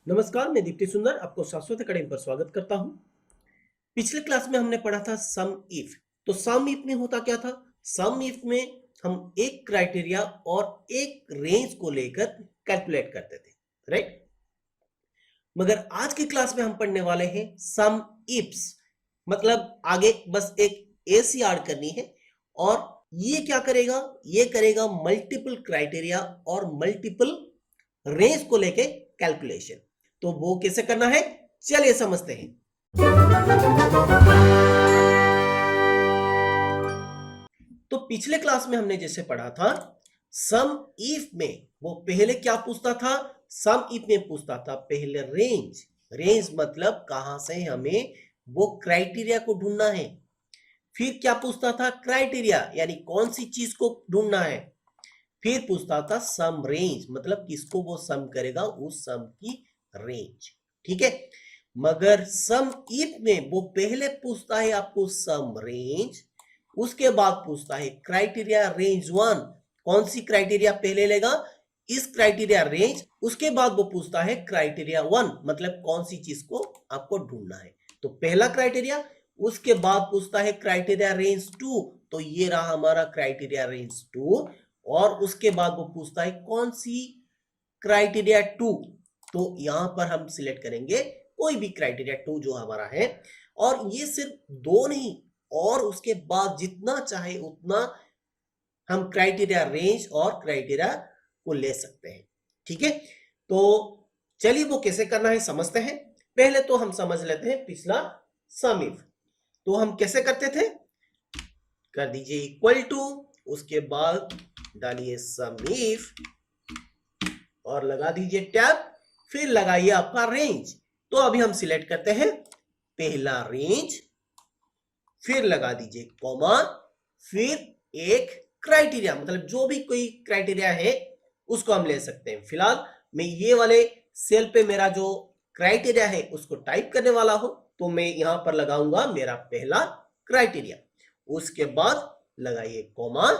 नमस्कार, मैं दीप्ति सुंदर आपको शाश्वत अकेडमी पर स्वागत करता हूं। पिछले क्लास में हमने पढ़ा था सम इफ। तो सम इफ में होता क्या था? सम इफ में हम एक क्राइटेरिया और एक रेंज को लेकर कैलकुलेट करते थे, राइट? मगर आज की क्लास में हम पढ़ने वाले हैं सम इफ्स। मतलब आगे बस एक एसी ऐड करनी है और ये क्या करेगा? ये करेगा मल्टीपल क्राइटेरिया और मल्टीपल रेंज को लेके कैलकुलेशन। तो वो कैसे करना है, चलिए समझते हैं। तो पिछले क्लास में हमने जैसे पढ़ा था, सम इफ में वो पहले क्या पूछता था? सम इफ में पूछता था पहले रेंज। रेंज मतलब कहां से हमें वो क्राइटेरिया को ढूंढना है। फिर क्या पूछता था? क्राइटेरिया, यानी कौन सी चीज को ढूंढना है। फिर पूछता था सम रेंज, मतलब किसको वो सम करेगा, उस सम की रेंज। ठीक है, मगर सम इफ में वो पहले पूछता है आपको सम रेंज, उसके बाद पूछता है क्राइटेरिया रेंज वन। कौन सी क्राइटेरिया पहले लेगा? इस क्राइटेरिया रेंज। उसके बाद वो पूछता है क्राइटेरिया वन, मतलब कौन सी चीज को आपको ढूंढना है। तो पहला क्राइटेरिया, उसके बाद पूछता है क्राइटेरिया रेंज टू। तो ये रहा हमारा क्राइटेरिया रेंज टू। और उसके बाद वो पूछता है कौन सी क्राइटेरिया टू। तो यहां पर हम सिलेक्ट करेंगे कोई भी क्राइटेरिया टू जो हमारा है। और ये सिर्फ दो नहीं, और उसके बाद जितना चाहे उतना हम क्राइटेरिया रेंज और क्राइटेरिया को ले सकते हैं। ठीक है, तो चलिए वो कैसे करना है समझते हैं। पहले तो हम समझ लेते हैं पिछला सम इफ। तो हम कैसे करते थे? कर दीजिए इक्वल टू, उसके बाद डालिए सम इफ और लगा दीजिए टैब, फिर लगाइए आपका रेंज। तो अभी हम सिलेक्ट करते हैं पहला रेंज, फिर लगा दीजिए कॉमा, फिर एक क्राइटेरिया, मतलब जो भी कोई क्राइटेरिया है उसको हम ले सकते हैं। फिलहाल मैं ये वाले सेल पे मेरा जो क्राइटेरिया है उसको टाइप करने वाला हूं, तो मैं यहां पर लगाऊंगा मेरा पहला क्राइटेरिया। उसके बाद लगाइए कॉमा,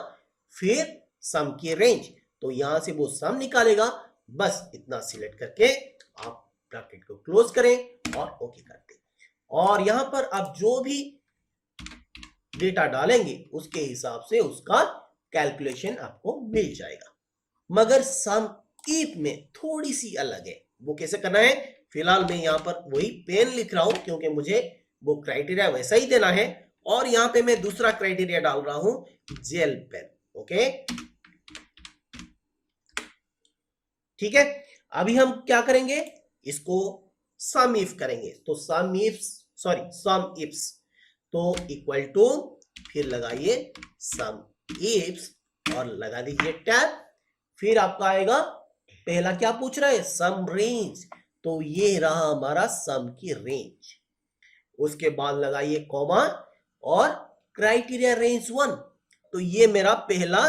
फिर सम की रेंज। तो यहां से वो सम निकालेगा। बस इतना सिलेक्ट करके आप ब्रैकेट को क्लोज करें और ओके कर दें। और यहां पर आप जो भी डेटा डालेंगे उसके हिसाब से उसका कैलकुलेशन आपको मिल जाएगा। मगर सम इफ में थोड़ी सी अलग है। वो कैसे करना है? फिलहाल मैं यहां पर वही पेन लिख रहा हूं क्योंकि मुझे वो क्राइटेरिया वैसा ही देना है। और यहां पे मैं दूसरा क्राइटेरिया डाल रहा हूं, जेल पेन। ओके, ठीक है। अभी हम क्या करेंगे? इसको सम इफ करेंगे। तो सम इफ, सॉरी सम इफ्स, तो इक्वल टू, फिर लगाइए सम इफ्स और लगा दीजिए टैब। फिर आपका आएगा पहला क्या पूछ रहा है? सम रेंज। तो ये रहा हमारा सम की रेंज। उसके बाद लगाइए कॉमा और क्राइटेरिया रेंज वन। तो ये मेरा पहला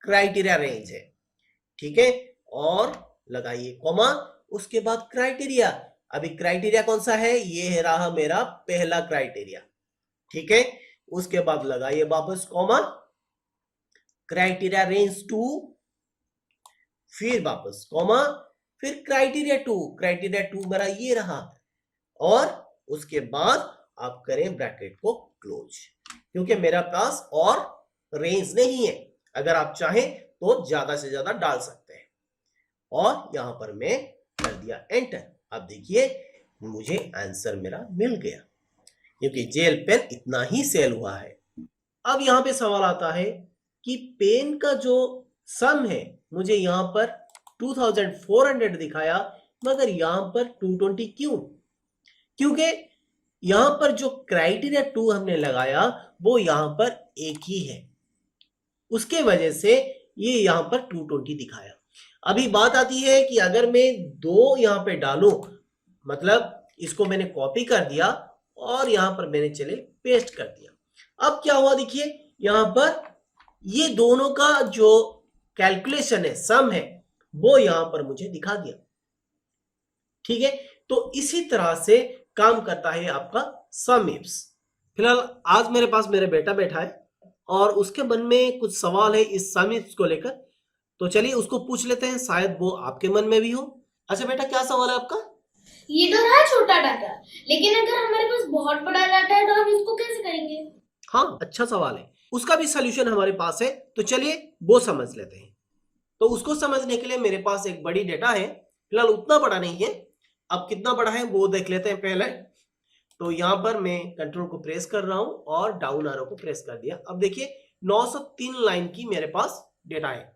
क्राइटेरिया रेंज है। ठीक है, और लगाइए कॉमा, उसके बाद क्राइटेरिया। अभी क्राइटेरिया कौन सा है? ये रहा मेरा पहला क्राइटेरिया। ठीक है, उसके बाद लगाइए वापस कॉमा, क्राइटेरिया रेंज टू, फिर वापस कॉमा, फिर क्राइटेरिया टू। क्राइटेरिया टू मेरा ये रहा। और उसके बाद आप करें ब्रैकेट को क्लोज, क्योंकि मेरा पास और रेंज नहीं है। अगर आप चाहें तो ज्यादा से ज्यादा डाल सकते हैं। और यहां पर मैं कर दिया एंटर। अब देखिए मुझे आंसर मेरा मिल गया, क्योंकि जेल पेन इतना ही सेल हुआ है। अब यहां पे सवाल आता है कि पेन का जो सम है मुझे यहां पर 2400 दिखाया, मगर यहां पर 220 क्यों? क्योंकि यहां पर जो क्राइटेरिया टू हमने लगाया वो यहां पर एक ही है, उसके वजह से ये यहां पर 220 दिखाया। अभी बात आती है कि अगर मैं दो यहां पे डालूं, मतलब इसको मैंने कॉपी कर दिया और यहां पर मैंने चले पेस्ट कर दिया। अब क्या हुआ देखिए, यहां पर ये दोनों का जो कैलकुलेशन है, सम है, वो यहां पर मुझे दिखा दिया। ठीक है, तो इसी तरह से काम करता है आपका सम इफ्स। फिलहाल आज मेरे पास मेरा बेटा बैठा है और उसके मन में कुछ सवाल है इस सम इफ्स को लेकर। तो चलिए उसको पूछ लेते हैं, शायद वो आपके मन में भी हो। अच्छा बेटा, क्या सवाल है आपका? ये तो रहा छोटा डाटा, लेकिन अगर हमारे पास बहुत बड़ा डाटा है तो हम इसको कैसे करेंगे? हाँ, अच्छा सवाल है। उसका भी सॉल्यूशन हमारे पास है, तो चलिए वो समझ लेते हैं। तो उसको समझने के लिए मेरे पास एक बड़ी डेटा है, फिलहाल उतना बड़ा नहीं है। अब कितना बड़ा है वो देख लेते हैं पहले। तो यहाँ पर मैं कंट्रोल को प्रेस कर रहा हूं और डाउन एरो को प्रेस कर दिया। अब देखिए 903 लाइन की मेरे पास डेटा है।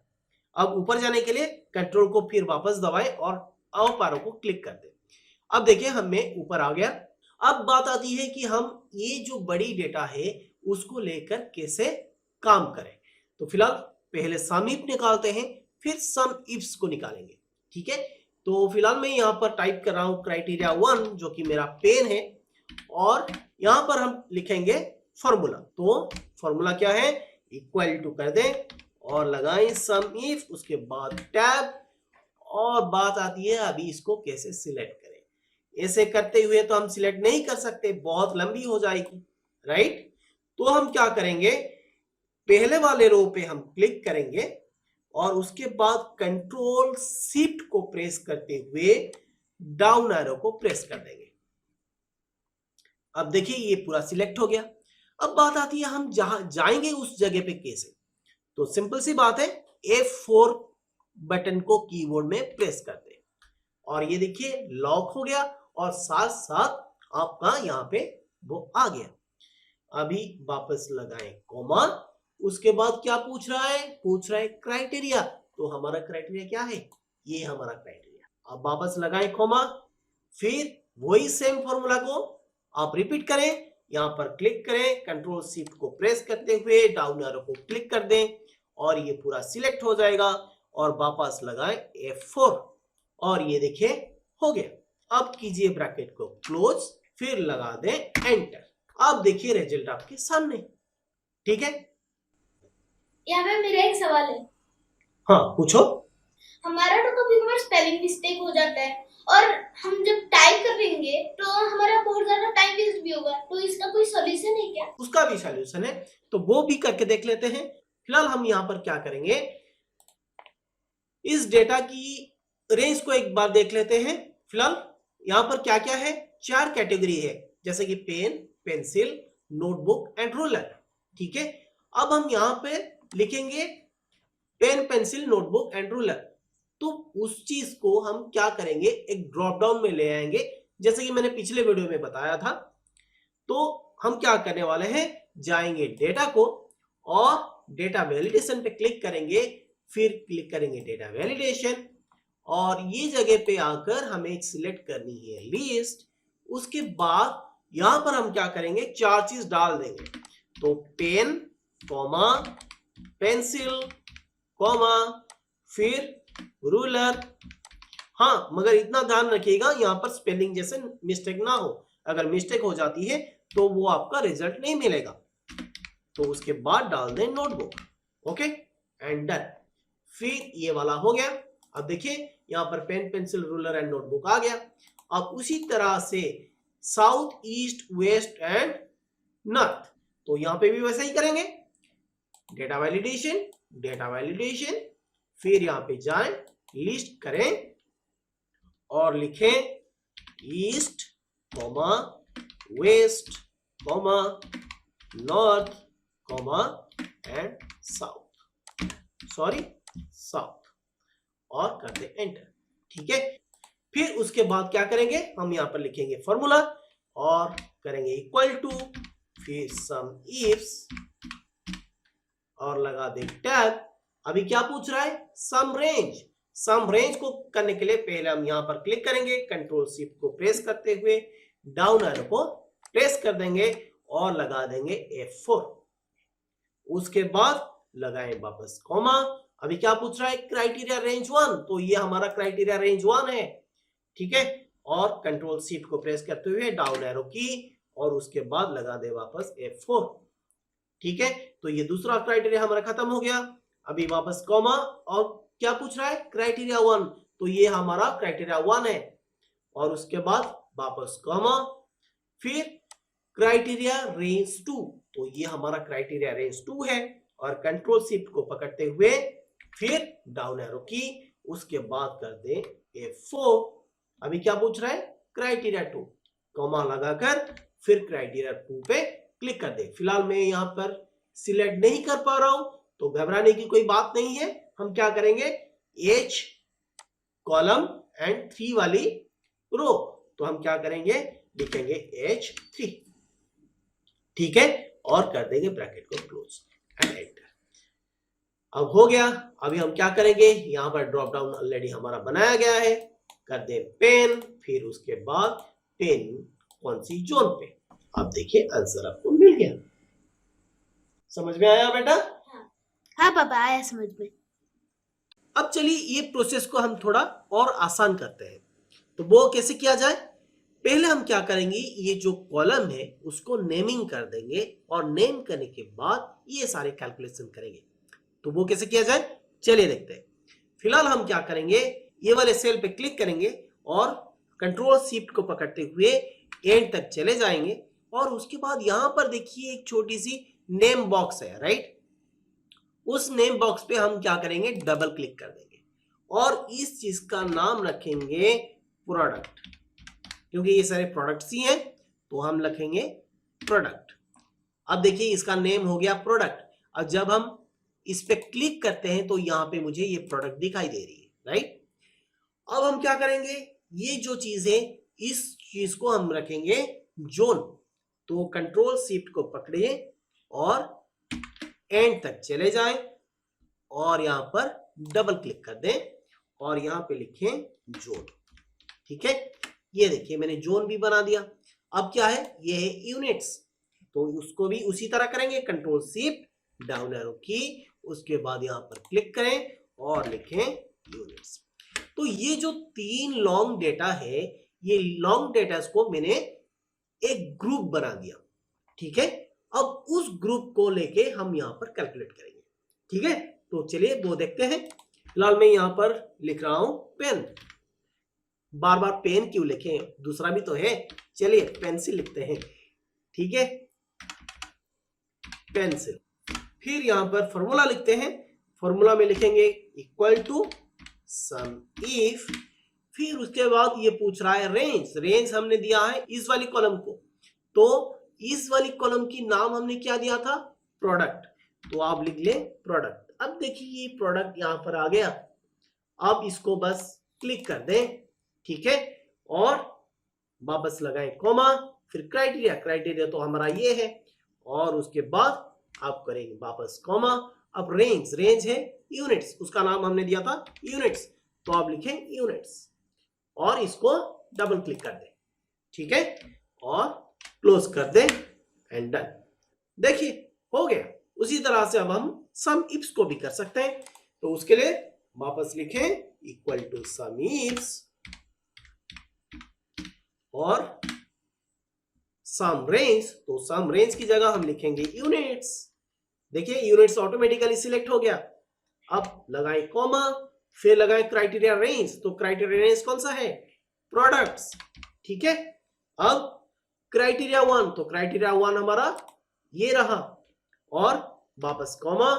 अब ऊपर जाने के लिए कंट्रोल को फिर वापस दबाएं और अप एरो को क्लिक कर दें। अब देखिए हमें ऊपर आ गया। अब बात आती है कि हम ये जो बड़ी डेटा है उसको लेकर कैसे काम करें। तो फिलहाल पहले सम इफ निकालते हैं, फिर सम इफ्स को निकालेंगे। ठीक है, तो फिलहाल मैं यहाँ पर टाइप कर रहा हूँ क्राइटेरिया 1 जो कि मेरा पेन है, और यहाँ पर हम लिखेंगे फॉर्मूला। तो फॉर्मूला क्या है, इक्वल टू कर दें और लगाएं सम इफ, उसके बाद टैब, और बात आती है अभी इसको कैसे सिलेक्ट करें। ऐसे करते हुए तो हम सिलेक्ट नहीं कर सकते, बहुत लंबी हो जाएगी, राइट। तो हम क्या करेंगे, पहले वाले रो पे हम क्लिक करेंगे और उसके बाद कंट्रोल शिफ्ट को प्रेस करते हुए डाउन एरो को प्रेस कर देंगे। अब देखिए ये पूरा सिलेक्ट हो गया। अब बात आती है हम जहां जाएंगे उस जगह पे कैसे। तो सिंपल सी बात है, F4 बटन को कीबोर्ड में प्रेस कर दें और ये देखिए लॉक हो गया और साथ साथ आपका यहाँ पे वो आ गया। अभी वापस लगाएं कॉमा, उसके बाद क्या पूछ रहा है, पूछ रहा है क्राइटेरिया। तो हमारा क्राइटेरिया क्या है, ये हमारा क्राइटेरिया। अब वापस लगाएं कॉमा, फिर वही सेम फॉर्मूला को आप रिपीट करें। यहां पर क्लिक करें, कंट्रोल शिफ्ट को प्रेस करते हुए डाउन एरो को क्लिक कर दें और ये पूरा सिलेक्ट हो जाएगा और वापस लगाएं F4 और ये देखिए हो गया। अब कीजिए ब्रैकेट को क्लोज, फिर लगा दें एंटर। अब देखिए रिजल्ट आपके सामने। ठीक है, यहाँ पे मेरा एक सवाल है। हाँ पूछो। हमारा तो कभी कभार स्पेलिंग मिस्टेक हो जाता है और हम जब टाइप करेंगे तो हमारा बहुत ज्यादा टाइम वेस्ट भी होगा, तो इसका कोई सॉल्यूशन है क्या? उसका भी सॉल्यूशन है, तो वो भी करके देख लेते हैं। फिलहाल हम यहाँ पर क्या करेंगे, इस डेटा की रेंज को एक बार देख लेते हैं। फिलहाल यहाँ पर क्या क्या है, 4 कैटेगरी है, जैसे कि pen, pencil, notebook and ruler. ठीक है, अब हम यहाँ पे लिखेंगे pen, pencil, notebook and ruler. तो उस चीज को हम क्या करेंगे, एक ड्रॉप डाउन में ले आएंगे, जैसे कि मैंने पिछले वीडियो में बताया था। तो हम क्या करने वाले हैं, जाएंगे डेटा को और डेटा वैलिडेशन पे क्लिक करेंगे, फिर क्लिक करेंगे डेटा वैलिडेशन और ये जगह पे आकर हमें सिलेक्ट करनी है लिस्ट। उसके बाद यहां पर हम क्या करेंगे, 4 चीज डाल देंगे। तो पेन कॉमा पेंसिल कॉमा फिर रूलर। हाँ मगर इतना ध्यान रखिएगा यहाँ पर स्पेलिंग जैसे मिस्टेक ना हो, अगर मिस्टेक हो जाती है तो वो आपका रिजल्ट नहीं मिलेगा। तो उसके बाद डाल दें नोटबुक, ओके एंड डन। फिर ये वाला हो गया। अब देखिए यहाँ पर pen, pencil, ruler and notebook आ गया। अब उसी तरह से south, east, west and north, तो यहाँ पे भी वैसे ही करेंगे। डेटा वैलिडेशन, डेटा वैलिडेशन, फिर यहाँ पे जाएं, लिस्ट करें और लिखें east comma west comma north comma and south, sorry south, और कर दे एंटर। ठीक है, फिर उसके बाद क्या करेंगे, हम यहां पर लिखेंगे फॉर्मूला और करेंगे इक्वल टू, फिर सम इफ्स और लगा दे टैब। अभी क्या पूछ रहा है, सम रेंज। सम रेंज को करने के लिए पहले हम यहां पर क्लिक करेंगे, कंट्रोल शिफ्ट को प्रेस करते हुए डाउन एरो को प्रेस कर देंगे और लगा देंगे F4। उसके बाद लगाएं वापस कॉमा। अभी क्या पूछ रहा है, क्राइटेरिया रेंज 1, तो ये हमारा क्राइटेरिया रेंज 1 है। ठीक है, और कंट्रोल शिफ्ट को प्रेस करते हुए डाउन एरो की और उसके बाद लगा दे वापस F4। ठीक है, तो ये दूसरा क्राइटेरिया हमारा खत्म हो गया। अभी वापस कॉमा और क्या पूछ रहा है, क्राइटेरिया 1, तो ये हमारा क्राइटेरिया 1 है और उसके बाद वापस कॉमा, फिर क्राइटेरिया रेंज 2, तो ये हमारा क्राइटेरिया रेंज 2 है और कंट्रोल शिफ्ट को पकड़ते हुए फिर डाउन एरो की, उसके बाद कर दे F4। अभी क्या पूछ रहा है, क्राइटेरिया 2, कॉमा लगाकर फिर क्राइटेरिया 2 पे क्लिक कर दे। फिलहाल मैं यहाँ पर सिलेक्ट नहीं कर पा रहा हूं, तो घबराने की कोई बात नहीं है। हम क्या करेंगे, H कॉलम एंड 3 वाली रो, तो हम क्या करेंगे, लिखेंगे H3, ठीक है, और कर देंगे ब्रैकेट को क्लोज एंड एंटर। अब हो गया। अभी हम क्या करेंगे, यहां पर ड्रॉप डाउन ऑलरेडी हमारा बनाया गया है, कर दे पेन, फिर उसके बाद पेन कौन सी जोन पे। अब देखिए आंसर आपको मिल गया। समझ में आया बेटा? हाँ पापा, आया समझ में। अब चलिए ये प्रोसेस को हम थोड़ा और आसान करते हैं। तो वो कैसे किया जाए, पहले हम क्या करेंगे, ये जो कॉलम है उसको नेमिंग कर देंगे और नेम करने के बाद ये सारे कैलकुलेशन करेंगे। तो वो कैसे किया जाए, चलिए देखते हैं। फिलहाल हम क्या करेंगे, ये वाले सेल पे क्लिक करेंगे और कंट्रोल शिफ्ट को पकड़ते हुए एंड तक चले जाएंगे और उसके बाद यहां पर देखिए एक छोटी सी नेम बॉक्स है, राइट। उस नेम बॉक्स पे हम क्या करेंगे, डबल क्लिक कर देंगे और इस चीज का नाम रखेंगे प्रोडक्ट, क्योंकि ये सारे प्रोडक्ट्स ही हैं, तो हम लिखेंगे प्रोडक्ट। अब देखिए इसका नेम हो गया प्रोडक्ट। अब जब हम इस पे क्लिक करते हैं तो यहाँ पे मुझे ये प्रोडक्ट दिखाई दे रही है, राइट। अब हम क्या करेंगे, ये जो चीज है इस चीज को हम रखेंगे जोन। तो कंट्रोल शिफ्ट को पकड़िए और एंड तक चले जाएं और यहां पर डबल क्लिक कर दें और यहां पे लिखें जोन, ठीक है। ये देखिए मैंने जोन भी बना दिया। अब क्या है, ये है यूनिट्स, तो उसको भी उसी तरह करेंगे, कंट्रोल शिफ्ट डाउन एरो की, उसके बाद यहां पर क्लिक करें और लिखें यूनिट्स। तो ये जो 3 लॉन्ग डेटा है, ये लॉन्ग डेटा को मैंने एक ग्रुप बना दिया, ठीक है। अब उस ग्रुप को लेके हम यहां पर कैलकुलेट करेंगे, ठीक है। तो चलिए वो देखते हैं। फिलहाल मैं यहां पर लिख रहा हूं पेन। बार बार पेन क्यों लिखें, दूसरा भी तो है, चलिए पेंसिल लिखते हैं, ठीक है, पेंसिल। फिर यहां पर फॉर्मूला लिखते हैं, फॉर्मूला में लिखेंगे इक्वल टू सम इफ, फिर उसके बाद ये पूछ रहा है रेंज। रेंज हमने दिया है इस वाली कॉलम को, तो इस वाली कॉलम की नाम हमने क्या दिया था, प्रोडक्ट, तो आप लिख ले प्रोडक्ट। अब देखिए ये प्रोडक्ट यहां पर आ गया। अब इसको बस क्लिक कर दें, ठीक है, और वापस लगाएं कॉमा, फिर क्राइटेरिया, क्राइटेरिया तो हमारा ये है, और उसके बाद आप करेंगे वापस कॉमा। अब रेंज, रेंज है यूनिट्स, उसका नाम हमने दिया था यूनिट्स, तो आप लिखें यूनिट्स और इसको डबल क्लिक कर दें, ठीक है, और क्लोज कर दें एंड डन। देखिए हो गया। उसी तरह से अब हम सम इफ्स को भी कर सकते हैं, तो उसके लिए वापस लिखें इक्वल टू सम इफ्स और सम रेंज, तो सम रेंज की जगह हम लिखेंगे यूनिट्स। देखिए यूनिट्स ऑटोमेटिकली सिलेक्ट हो गया। अब लगाएं कॉमा, फिर लगाएं क्राइटेरिया रेंज, तो क्राइटेरिया रेंज कौन सा है, प्रोडक्ट्स, ठीक है। अब क्राइटेरिया 1, तो क्राइटेरिया 1 हमारा ये रहा, और वापस कॉमा,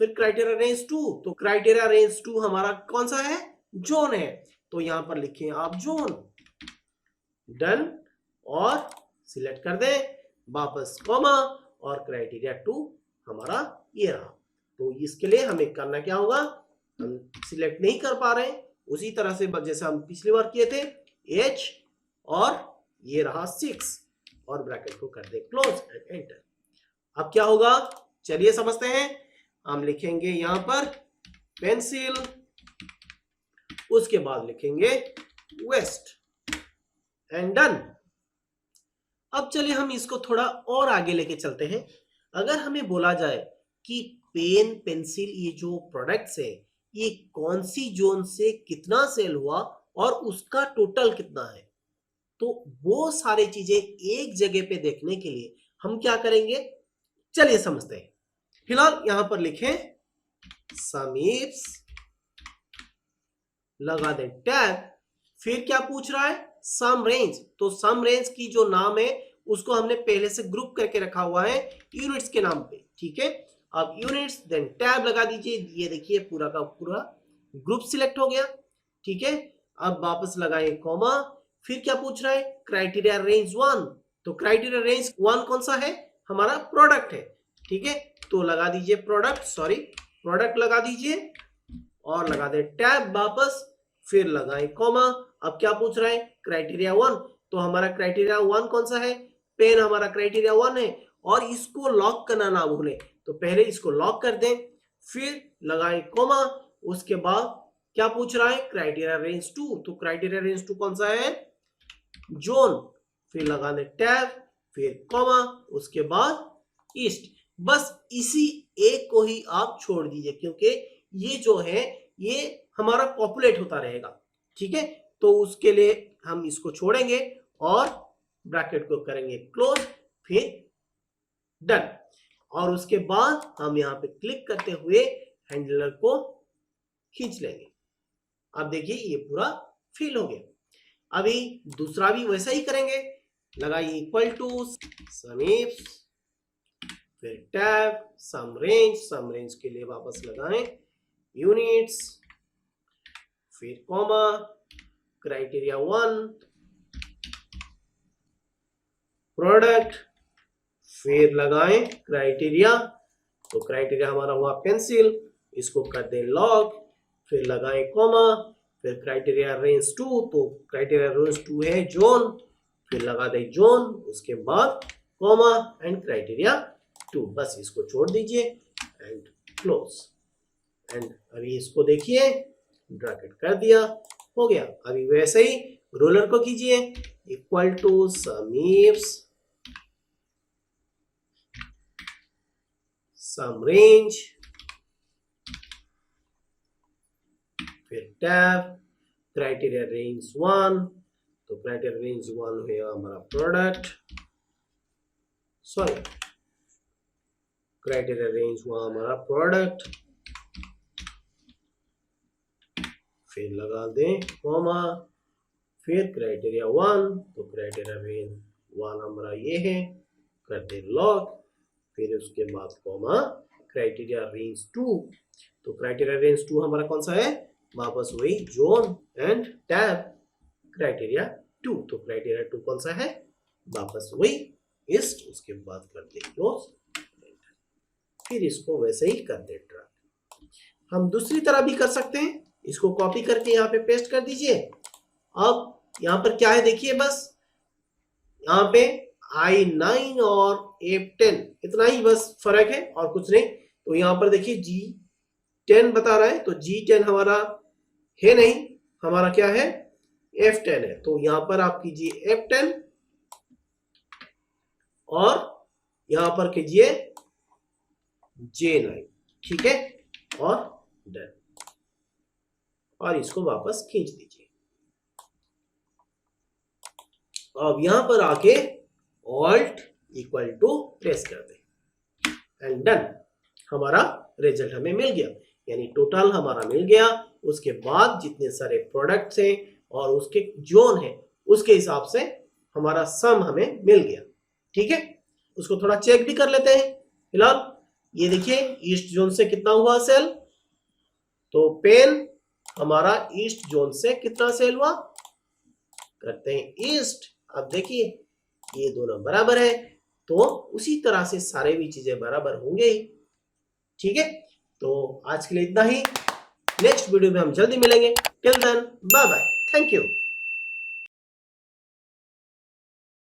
फिर क्राइटेरिया रेंज 2, तो क्राइटेरिया रेंज 2 हमारा कौन सा है, जोन है, तो यहां पर लिखें आप जोन, डन, और सिलेक्ट कर दें, वापस कॉमा, और क्राइटेरिया 2 हमारा ये रहा। तो इसके लिए हमें करना क्या होगा, हम सिलेक्ट नहीं कर पा रहे हैं, उसी तरह से जैसे हम पिछली बार किए थे, H और ये रहा 6 और ब्रैकेट को कर दे क्लोज एंड एंटर। अब क्या होगा, चलिए समझते हैं। हम लिखेंगे यहां पर पेंसिल, उसके बाद लिखेंगे वेस्ट एंड डन। अब चलिए हम इसको थोड़ा और आगे लेके चलते हैं। अगर हमें बोला जाए कि पेन, पेंसिल, ये जो प्रोडक्ट्स है, ये कौन सी जोन से कितना सेल हुआ और उसका टोटल कितना है, तो वो सारी चीजें एक जगह पे देखने के लिए हम क्या करेंगे, चलिए समझते हैं। फिलहाल यहां पर लिखें सम इफ्स, लगा दें टैब, फिर क्या पूछ रहा है, सम रेंज, तो सम रेंज की जो नाम है उसको हमने पहले से ग्रुप करके रखा हुआ है यूनिट्स के नाम पे, ठीक है। अब यूनिट्स देन टैब लगा दीजिए, ये देखिए पूरा का पूरा ग्रुप सिलेक्ट हो गया, ठीक है। अब वापस लगाएं कॉमा, फिर क्या पूछ रहा है, क्राइटेरिया रेंज 1। तो क्राइटेरिया रेंज 1 कौन सा है, हमारा प्रोडक्ट है, ठीक है। तो लगा दीजिए प्रोडक्ट लगा दीजिए और लगा दे टैब वापस, फिर लगाए कॉमा। अब क्या पूछ रहा है, क्राइटेरिया 1। तो हमारा क्राइटेरिया 1 कौन सा है, पेन हमारा क्राइटेरिया 1 है। और इसको लॉक करना ना भूलें, तो पहले इसको लॉक कर दें, फिर लगाए कॉमा। उसके बाद क्या पूछ रहा है, क्राइटेरिया रेंज 2। तो क्राइटेरिया रेंज 2 कौन सा है, जोन, फिर लगा दे टैब, फिर कॉमा, उसके बाद ईस्ट। बस इसी एक को ही आप छोड़ दीजिए, क्योंकि ये जो है ये हमारा पॉपुलेट होता रहेगा, ठीक है। तो उसके लिए हम इसको छोड़ेंगे और ब्रैकेट को करेंगे क्लोज, फिर डन। और उसके बाद हम यहाँ पे क्लिक करते हुए हैंडलर को खींच लेंगे। अब देखिए ये पूरा फिल हो गया। अभी दूसरा भी वैसा ही करेंगे, लगाइए इक्वल टू सम इफ, फिर टैब सम रेंज के लिए वापस लगाएं यूनिट्स, फिर कॉमा, क्राइटेरिया 1 प्रोडक्ट, फिर लगाएं क्राइटेरिया। तो क्राइटेरिया हमारा हुआ पेंसिल, इसको कर दें लॉग, फिर लगाएं कॉमा, फिर क्राइटेरिया रेंज 2। तो क्राइटेरिया रेंज 2 है जोन, फिर लगा दें जोन, उसके बाद कॉमा एंड क्राइटेरिया 2। बस इसको छोड़ दीजिए एंड क्लोज। एंड अभी इसको देखिए, ब्रैकेट कर दिया, हो गया। अभी वैसे ही रोलर को कीजिए equal to sum if sum range, फिर टैब क्राइटेरिया रेंज 1। तो क्राइटेरिया रेंज 1 है हमारा प्रोडक्ट, सॉरी क्राइटेरिया रेंज हुआ हमारा प्रोडक्ट, फिर लगा दें कॉमा, फिर क्राइटेरिया 1। तो क्राइटेरिया रेंज 1 हमारा ये है, कर दें लॉग, फिर उसके बाद कॉमा, क्राइटेरिया रेंज 2। तो क्राइटेरिया रेंज 2 हमारा कौन सा है, वापस वही जोन एंड टैब क्राइटेरिया 2। तो क्राइटेरिया 2 कौन सा है, वापस वही ईस्ट, उसके बाद कर दें क्लोज, फिर इसको वैसे ही कर दे ड्रैग। हम दूसरी तरह भी कर सकते हैं, इसको कॉपी करके यहाँ पे पेस्ट कर दीजिए। अब यहाँ पर क्या है देखिए, बस यहाँ पे I9 और F10 इतना ही बस फर्क है और कुछ नहीं। तो यहाँ पर देखिए G10 बता रहा है, तो G10 हमारा है नहीं, हमारा क्या है F10 है। तो यहाँ पर आप कीजिए F10 और यहाँ पर कीजिए J9, ठीक है, और डन। और इसको वापस खींच दीजिए। अब यहां पर आके ऑल्ट इक्वल टू प्रेस कर दें एंड डन। हमारा रिजल्ट हमें मिल गया, यानी टोटल हमारा मिल गया। उसके बाद जितने सारे प्रोडक्ट्स हैं और उसके जोन है उसके हिसाब से हमारा सम हमें मिल गया, ठीक है। उसको थोड़ा चेक भी कर लेते हैं। फिलहाल ये देखिए ईस्ट जोन से कितना हुआ सेल, तो पेन हमारा ईस्ट जोन से कितना सेल हुआ, करते हैं ईस्ट। अब देखिए ये दोनों बराबर है, तो उसी तरह से सारे भी चीजें बराबर होंगे ही, ठीक है। तो आज के लिए इतना ही, नेक्स्ट वीडियो में हम जल्दी मिलेंगे। Till then bye bye, thank you.